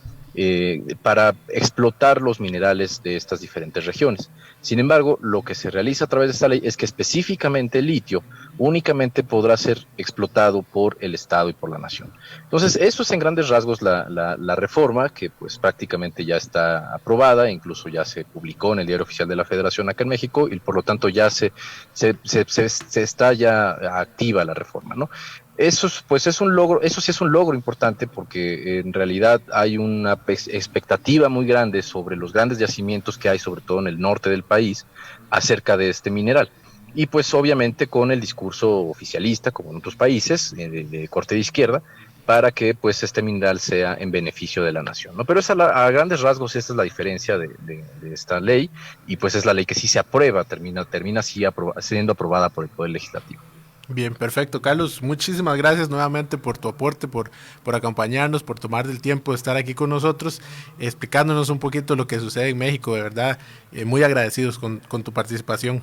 para explotar los minerales de estas diferentes regiones. Sin embargo, lo que se realiza a través de esta ley es que específicamente el litio únicamente podrá ser explotado por el Estado y por la nación. Entonces, eso es en grandes rasgos la reforma, que pues prácticamente ya está aprobada, incluso ya se publicó en el Diario Oficial de la Federación acá en México, y por lo tanto ya se está ya activa la reforma, ¿no? Eso pues es un logro, eso sí es un logro importante, porque en realidad hay una expectativa muy grande sobre los grandes yacimientos que hay, sobre todo en el norte del país, acerca de este mineral. Y pues obviamente con el discurso oficialista, como en otros países, de corte de izquierda, para que pues este mineral sea en beneficio de la nación, ¿no? Pero a grandes rasgos esta es la diferencia de esta ley, y pues es la ley que sí se aprueba, termina así siendo aprobada por el Poder Legislativo. Bien, perfecto. Carlos, muchísimas gracias nuevamente por tu aporte, por acompañarnos, por tomar el tiempo de estar aquí con nosotros, explicándonos un poquito lo que sucede en México. De verdad, muy agradecidos con tu participación.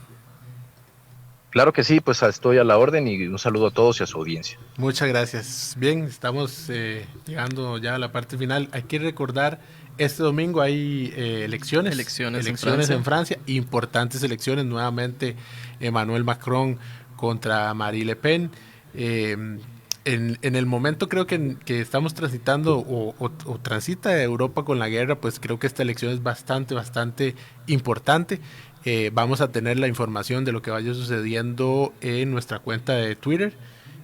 Claro que sí, pues estoy a la orden, y un saludo a todos y a su audiencia. Muchas gracias. Bien, estamos llegando ya a la parte final. Hay que recordar, este domingo hay elecciones en Francia, importantes elecciones. Nuevamente Emmanuel Macron contra Marine Le Pen. En el momento creo que estamos transitando o transita Europa con la guerra, pues creo que esta elección es bastante importante. Vamos a tener la información de lo que vaya sucediendo en nuestra cuenta de Twitter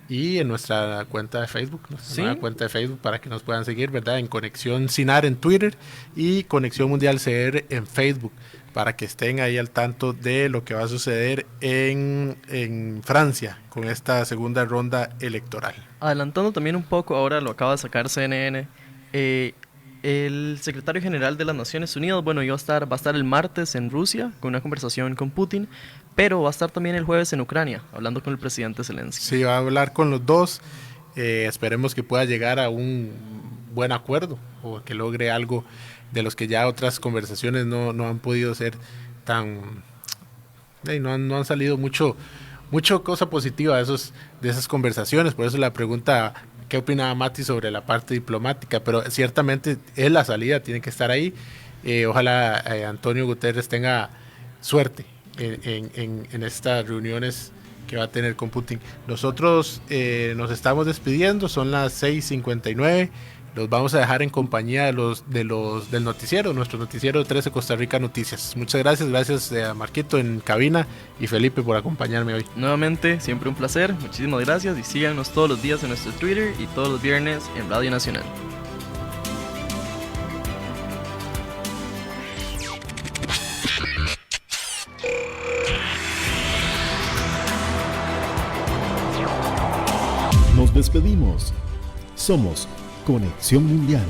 y en nuestra cuenta de Facebook, nuestra cuenta de Facebook, para que nos puedan seguir, ¿verdad? En Conexión Sinar en Twitter y Conexión Mundial CR en Facebook, para que estén ahí al tanto de lo que va a suceder en Francia con esta segunda ronda electoral. Adelantando también un poco, ahora lo acaba de sacar CNN, el secretario general de las Naciones Unidas, bueno, va a estar el martes en Rusia con una conversación con Putin, pero va a estar también el jueves en Ucrania, hablando con el presidente Zelensky. Sí, va a hablar con los dos. Esperemos que pueda llegar a un buen acuerdo, o que logre algo de los que ya otras conversaciones no han podido ser tan... no han salido mucho cosa positiva de esas conversaciones. Por eso la pregunta, ¿qué opinaba Mati sobre la parte diplomática? Pero ciertamente es la salida, tiene que estar ahí. Ojalá Antonio Guterres tenga suerte en estas reuniones que va a tener con Putin. Nosotros nos estamos despidiendo, son las 6:59. Los vamos a dejar en compañía del noticiero, nuestro noticiero 13 Costa Rica Noticias. Muchas gracias a Marquito en cabina y Felipe por acompañarme hoy. Nuevamente, siempre un placer, muchísimas gracias, y síganos todos los días en nuestro Twitter y todos los viernes en Radio Nacional. Nos despedimos. Somos Conexión Mundial.